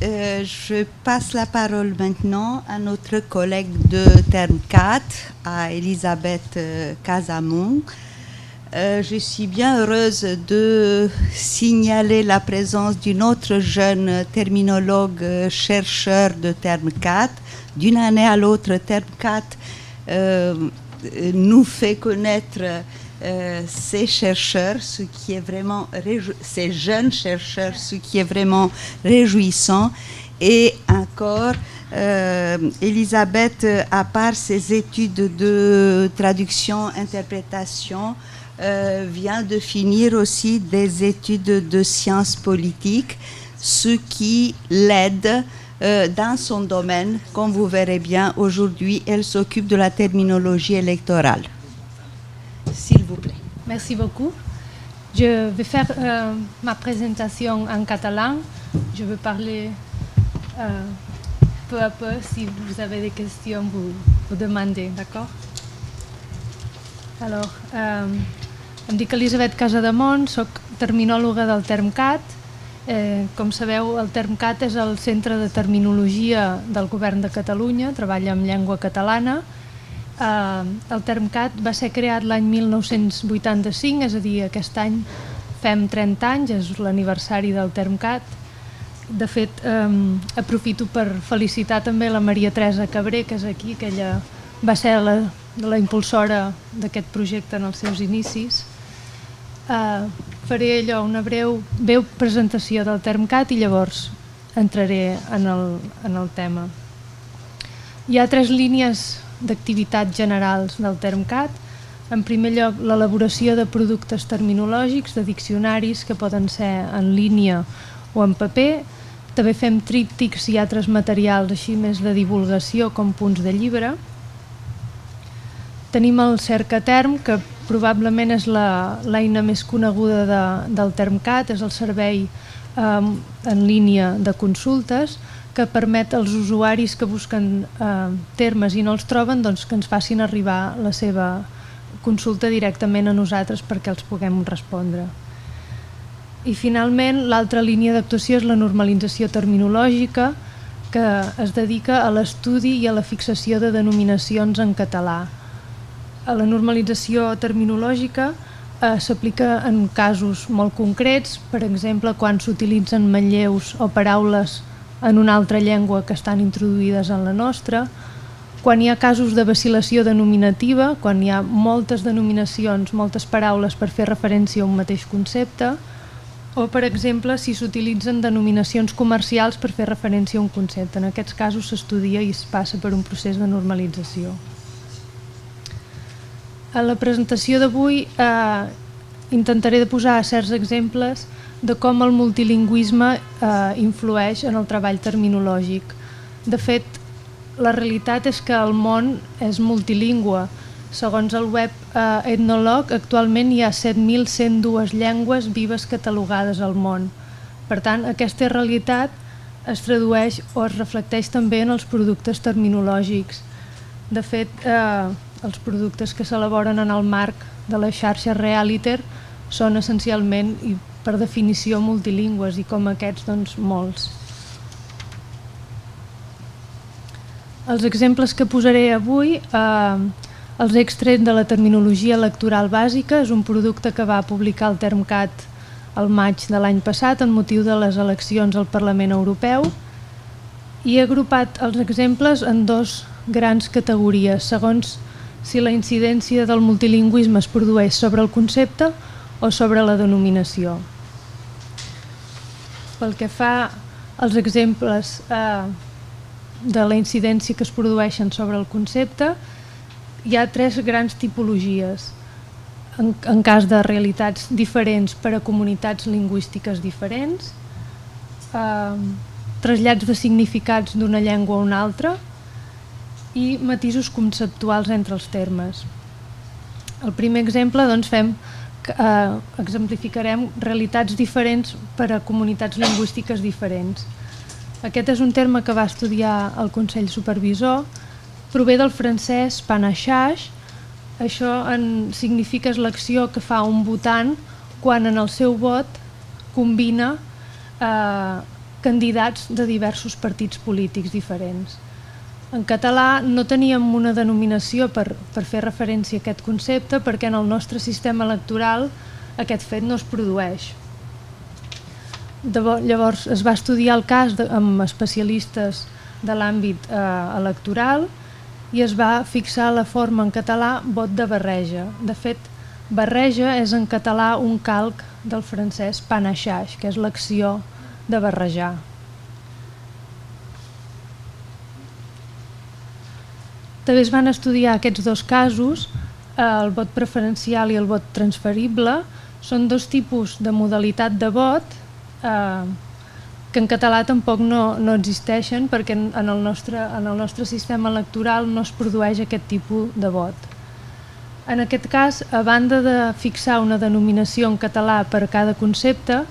Je passe la parole maintenant à notre collègue de Terme 4, à Elisabeth Casamon. Je suis bien heureuse de signaler la présence d'une autre jeune terminologue chercheur de Terme 4. D'une année à l'autre, Terme 4 nous fait connaître ces chercheurs, ce qui est vraiment ces jeunes chercheurs, ce qui est vraiment réjouissant. Et encore, Elisabeth, à part ses études de traduction, interprétation, vient de finir aussi des études de sciences politiques, ce qui l'aide dans son domaine. Comme vous verrez bien, aujourd'hui, elle s'occupe de la terminologie électorale. S'il vous plaît. Merci beaucoup. Je vais faire ma présentation en catalan. Je vais parler peu à peu. Si vous avez des questions, vous demandez, d'accord? Alors, em dic Elisabeth Casademont, soc terminòloga del TermCat. Com sabeu, el TermCat és el Centre de Terminologia del Govern de Catalunya, treballa amb llengua catalana. El TermCat va ser creat l'any 1985, és a dir, aquest any fem 30 anys, és l'aniversari del TermCat. De fet, aprofito per felicitar també la Maria Teresa Cabré, que és aquí, que ella va ser la impulsora d'aquest projecte en els seus inicis. Faré una breu presentació del TermCat i llavors entraré en el tema. Hi ha 3 línies d'activitats generals del TermCat. En primer lloc, l'elaboració de productes terminològics, de diccionaris que poden ser en línia o en paper. També fem tríptics i altres materials així més de divulgació com punts de llibre. Tenim el Cercaterm, que probablement és l'eina més coneguda del TermCat, és el servei en línia de consultes que permet als usuaris que busquen termes i no els troben que ens facin arribar la seva consulta directament a nosaltres perquè els puguem respondre. I finalment, l'altra línia d'actuació és la normalització terminològica, que es dedica a l'estudi i a la fixació de denominacions en català. La normalització terminològica s'aplica en casos molt concrets, per exemple, quan s'utilitzen manlleus o paraules en una altra llengua que estan introduïdes en la nostra, quan hi ha casos de vacil·lació denominativa, quan hi ha moltes denominacions, moltes paraules per fer referència a un mateix concepte, o, per exemple, si s'utilitzen denominacions comercials per fer referència a un concepte. En aquests casos s'estudia i es passa per un procés de normalització. A la presentació d'avui intentaré de posar certs exemples de com el multilingüisme influeix en el treball terminològic. De fet, la realitat és que el món és multilingüe. Segons el web Ethnologue, actualment hi ha 7.102 llengües vives catalogades al món. Per tant, aquesta realitat es tradueix o es reflecteix també en els productes terminològics. De fet, els productes que s'elaboren en el marc de la xarxa Realiter són essencialment i per definició multilingües i com aquests, molts. Els exemples que posaré avui els he extret de la terminologia electoral bàsica. És un producte que va publicar el TermCat al maig de l'any passat en motiu de les eleccions al Parlament Europeu i he agrupat els exemples en 2 grans categories, segons si la incidència del multilingüisme es produeix sobre el concepte o sobre la denominació. Pel que fa als exemples de la incidència que es produeixen sobre el concepte, hi ha 3 grans tipologies. En cas de realitats diferents per a comunitats lingüístiques diferents, trasllats de significats d'una llengua a una altra i matisos conceptuals entre els termes. El primer exemple, exemplificarem realitats diferents per a comunitats lingüístiques diferents. Aquest és un terme que va estudiar el Consell Supervisor, prové del francès panachage. Això significa l'acció que fa un votant quan en el seu vot combina candidats de diversos partits polítics diferents. En català no teníem una denominació per fer referència a aquest concepte perquè en el nostre sistema electoral aquest fet no es produeix. Llavors es va estudiar el cas amb especialistes de l'àmbit electoral i es va fixar la forma en català vot de barreja. De fet, barreja és en català un calc del francès panachage, que és l'acció de barrejar. També es van estudiar aquests dos casos, el vot preferencial i el vot transferible. Són dos tipus de modalitat de vot que en català tampoc no existeixen perquè en el nostre sistema electoral no es produeix aquest tipus de vot. En aquest cas, a banda de fixar una denominació en català per a cada concepte,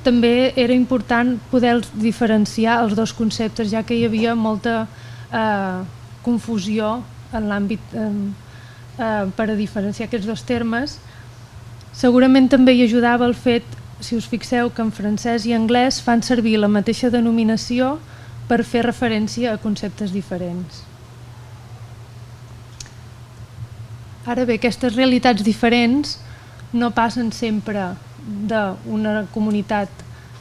també era important poder diferenciar els dos conceptes, ja que hi havia molta confusió en l'àmbit per a diferenciar aquests dos termes. Segurament també hi ajudava el fet, si us fixeu, que en francès i anglès fan servir la mateixa denominació per fer referència a conceptes diferents. Ara bé, aquestes realitats diferents no passen sempre d'una comunitat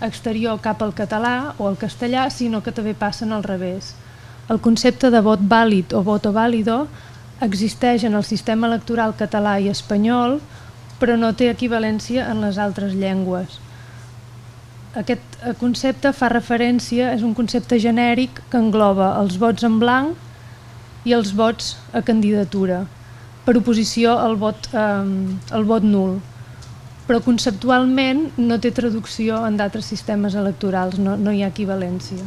exterior cap al català o al castellà, sinó que també passen al revés. El concepte de vot vàlid o voto válido existeix en el sistema electoral català i espanyol, però no té equivalència en les altres llengües. Aquest concepte fa referència, és un concepte genèric que engloba els vots en blanc i els vots a candidatura, per oposició al vot nul. Però conceptualment no té traducció en d'altres sistemes electorals, no hi ha equivalència.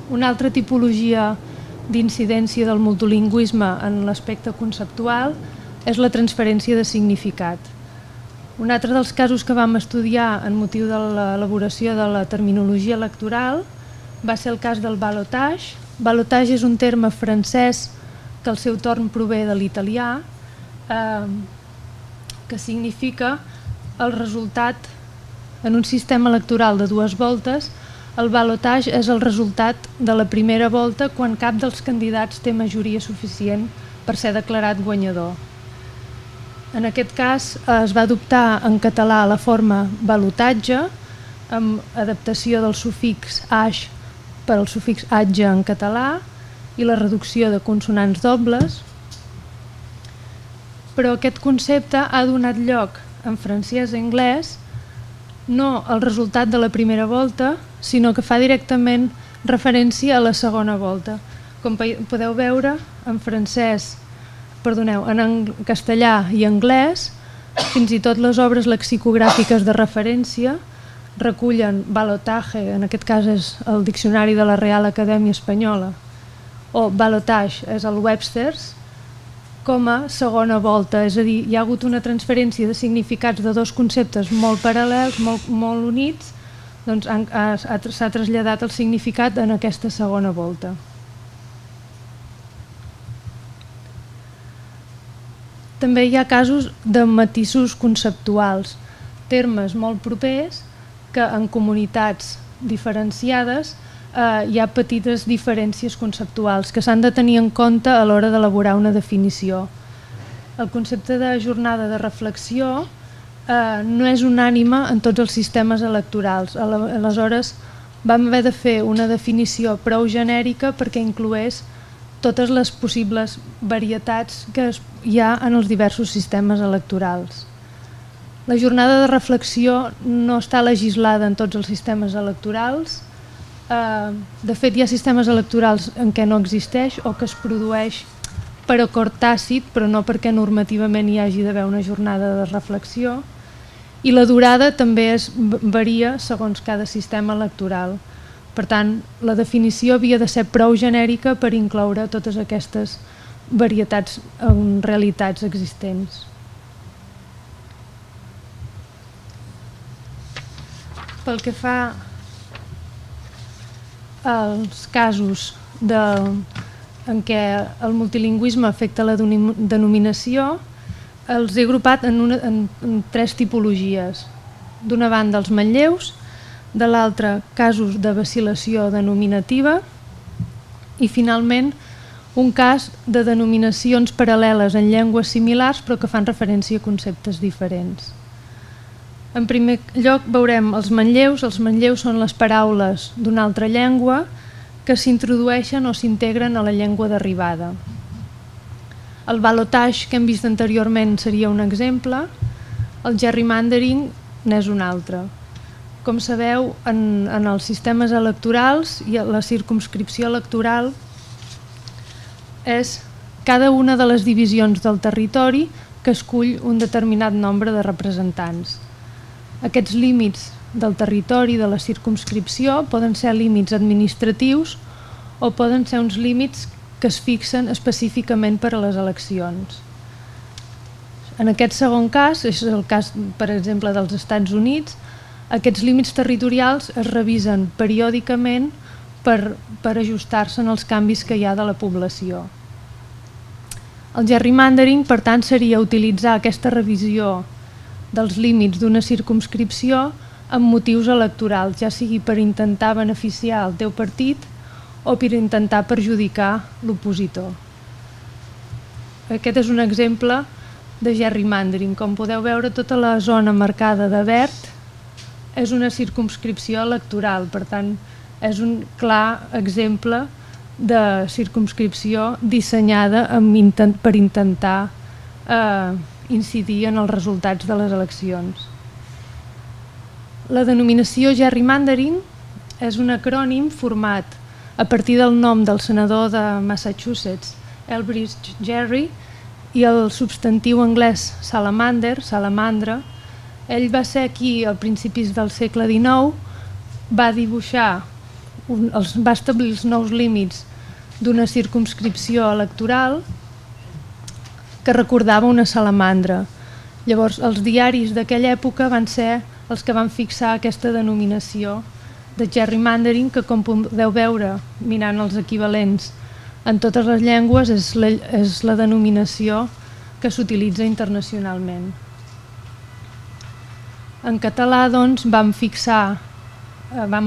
Una altra tipologia d'incidència del multilingüisme en l'aspecte conceptual és la transferència de significat. Un altre dels casos que vam estudiar en motiu de l'elaboració de la terminologia electoral va ser el cas del ballotage. Ballotage és un terme francès que al seu torn prové de l'italià, que significa el resultat en un sistema electoral de 2 voltes. El ballotage és el resultat de la primera volta quan cap dels candidats té majoria suficient per ser declarat guanyador. En aquest cas es va adoptar en català la forma ballotatge, amb adaptació del sufix age per al sufix atge en català i la reducció de consonants dobles. Però aquest concepte ha donat lloc en francès i anglès no al resultat de la primera volta, sinó que fa directament referència a la segona volta. Com podeu veure, en castellà i anglès, fins i tot les obres lexicogràfiques de referència recullen ballotage, en aquest cas és el diccionari de la Real Acadèmia Espanyola, o ballotage és el Webster's, com a segona volta, és a dir, hi ha hagut una transferència de significats de dos conceptes molt paral·lels, molt units, doncs s'ha traslladat el significat en aquesta segona volta. També hi ha casos de matisos conceptuals, termes molt propers que en comunitats diferenciades hi ha petites diferències conceptuals que s'han de tenir en compte a l'hora d'elaborar una definició. El concepte de jornada de reflexió no és unànime en tots els sistemes electorals. Aleshores vam haver de fer una definició prou genèrica perquè incloés totes les possibles varietats que hi ha en els diversos sistemes electorals. La jornada de reflexió no està legislada en tots els sistemes electorals. De fet, hi ha sistemes electorals en què no existeix o que es produeix per acord tàcit, però no perquè normativament hi hagi d'haver una jornada de reflexió. I la durada també varia segons cada sistema electoral. Per tant, la definició havia de ser prou genèrica per incloure totes aquestes varietats en realitats existents. Pel que fa als casos en què el multilingüisme afecta la denominació, els he agrupat en 3 tipologies. d'una banda els manlleus, de l'altra casos de vacil·lació denominativa i finalment un cas de denominacions paral·leles en llengües similars però que fan referència a conceptes diferents. En primer lloc veurem els manlleus. Els manlleus són les paraules d'una altra llengua que s'introdueixen o s'integren a la llengua d'arribada. El ballotage que hem vist anteriorment seria un exemple, el gerrymandering n'és un altre. Com sabeu, en els sistemes electorals i la circumscripció electoral és cada una de les divisions del territori que escull un determinat nombre de representants. Aquests límits del territori de la circumscripció poden ser límits administratius o poden ser uns límits que es fixen específicament per a les eleccions. En aquest segon cas, és el cas, per exemple, dels Estats Units, aquests límits territorials es revisen periòdicament per ajustar-se als canvis que hi ha de la població. El gerrymandering, per tant, seria utilitzar aquesta revisió dels límits d'una circumscripció amb motius electorals, ja sigui per intentar beneficiar el teu partit o per intentar perjudicar l'opositor. Aquest és un exemple de gerrymandering. Com podeu veure, tota la zona marcada de verd és una circumscripció electoral, per tant, és un clar exemple de circumscripció dissenyada per intentar incidir en els resultats de les eleccions. La denominació gerrymandering és un acrònim format a partir del nom del senador de Massachusetts, Elbridge Gerry, i el substantiu anglès salamander, salamandra. Ell va ser aquí a principis del segle XIX, va dibuixar, va establir els nous límits d'una circumscripció electoral que recordava una salamandra. Llavors, els diaris d'aquella època van ser els que van fixar aquesta denominació de gerrymandering, que com podeu veure mirant els equivalents en totes les llengües és la denominació que s'utilitza internacionalment. En català, doncs, vam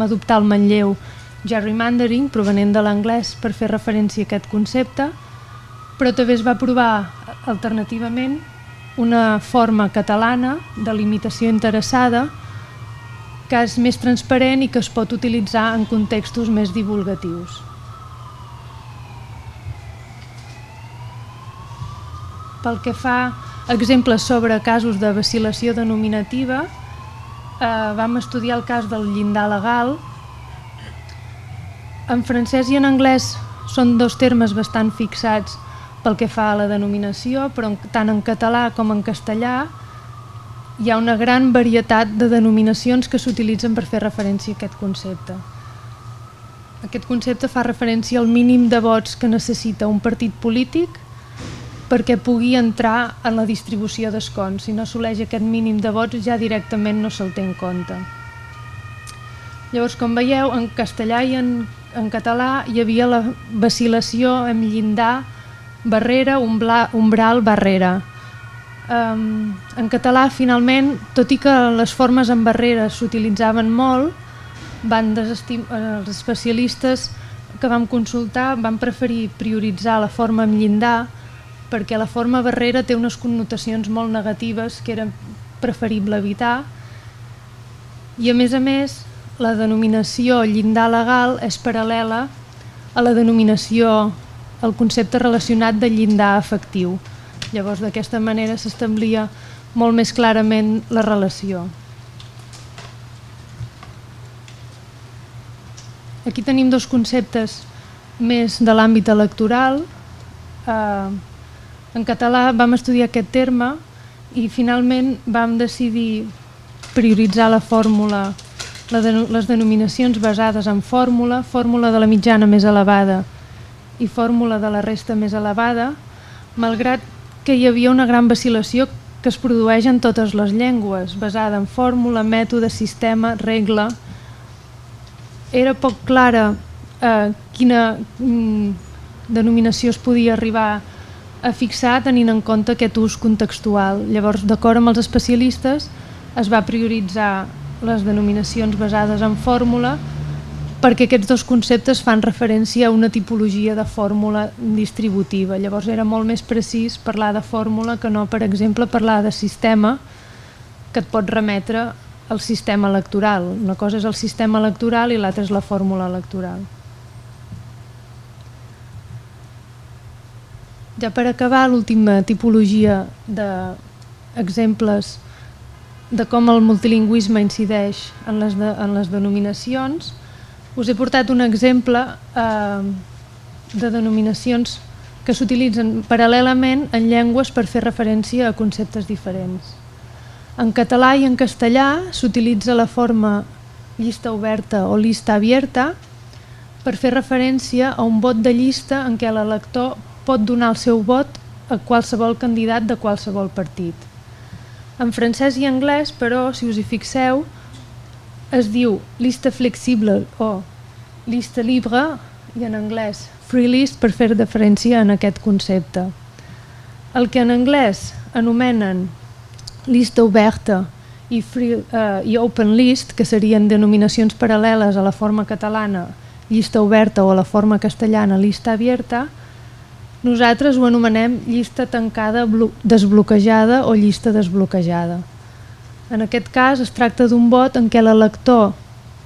adoptar el manlleu gerrymandering, provenent de l'anglès, per fer referència a aquest concepte, però també es va provar alternativament una forma catalana de limitació interessada que és més transparent i que es pot utilitzar en contextos més divulgatius. Pel que fa a exemples sobre casos de vacil·lació denominativa, vam estudiar el cas del llindar legal. En francès i en anglès són dos termes bastant fixats pel que fa a la denominació, però tant en català com en castellà hi ha una gran varietat de denominacions que s'utilitzen per fer referència a aquest concepte. Aquest concepte fa referència al mínim de vots que necessita un partit polític perquè pugui entrar en la distribució d'escons. Si no assoleix aquest mínim de vots, ja directament no se'l té en compte. Llavors, com veieu, en castellà i en català hi havia la vacil·lació amb llindar, barrera, umbral, barrera. En català, finalment, tot i que les formes amb barreres s'utilitzaven molt, els especialistes que vam consultar van preferir prioritzar la forma amb llindar perquè la forma barrera té unes connotacions molt negatives que era preferible evitar i, a més, la denominació llindar legal és paral·lela a la denominació, al concepte relacionat de llindar efectiu. Llavors, d'aquesta manera s'establia molt més clarament la relació. Aquí tenim dos conceptes més de l'àmbit electoral. En català vam estudiar aquest terme i finalment vam decidir prioritzar la fórmula, les denominacions basades en fórmula, fórmula de la mitjana més elevada i fórmula de la resta més elevada, malgrat que hi havia una gran vacil·lació que es produeix en totes les llengües, basada en fórmula, mètode, sistema, regla. Era poc clara quina denominació es podia arribar a fixar tenint en compte aquest ús contextual. Llavors, d'acord amb els especialistes, es va prioritzar les denominacions basades en fórmula perquè aquests dos conceptes fan referència a una tipologia de fórmula distributiva. Llavors era molt més precís parlar de fórmula que no, per exemple, parlar de sistema, que et pot remetre al sistema electoral. Una cosa és el sistema electoral i l'altra és la fórmula electoral. Ja per acabar, l'última tipologia d'exemples de com el multilingüisme incideix en les denominacions, us he portat un exemple de denominacions que s'utilitzen paral·lelament en llengües per fer referència a conceptes diferents. En català i en castellà s'utilitza la forma llista oberta o lista abierta per fer referència a un vot de llista en què l'elector pot donar el seu vot a qualsevol candidat de qualsevol partit. En francès i anglès, però, si us hi fixeu, es diu llista flexible o llista libre i en anglès free list per fer referència en aquest concepte. El que en anglès anomenen llista oberta i open list, que serien denominacions paral·leles a la forma catalana llista oberta o a la forma castellana llista abierta, nosaltres ho anomenem llista tancada desbloquejada o llista desbloquejada. En aquest cas es tracta d'un vot en què l'elector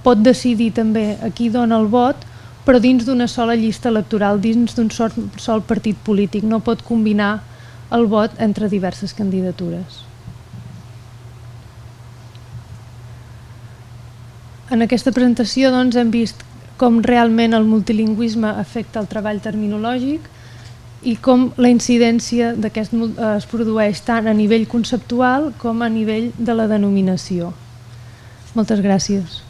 pot decidir també a qui dona el vot, però dins d'una sola llista electoral, dins d'un sol partit polític. No pot combinar el vot entre diverses candidatures. En aquesta presentació hem vist com realment el multilingüisme afecta el treball terminològic i com la incidència d'aquest es produeix tant a nivell conceptual com a nivell de la denominació. Moltes gràcies.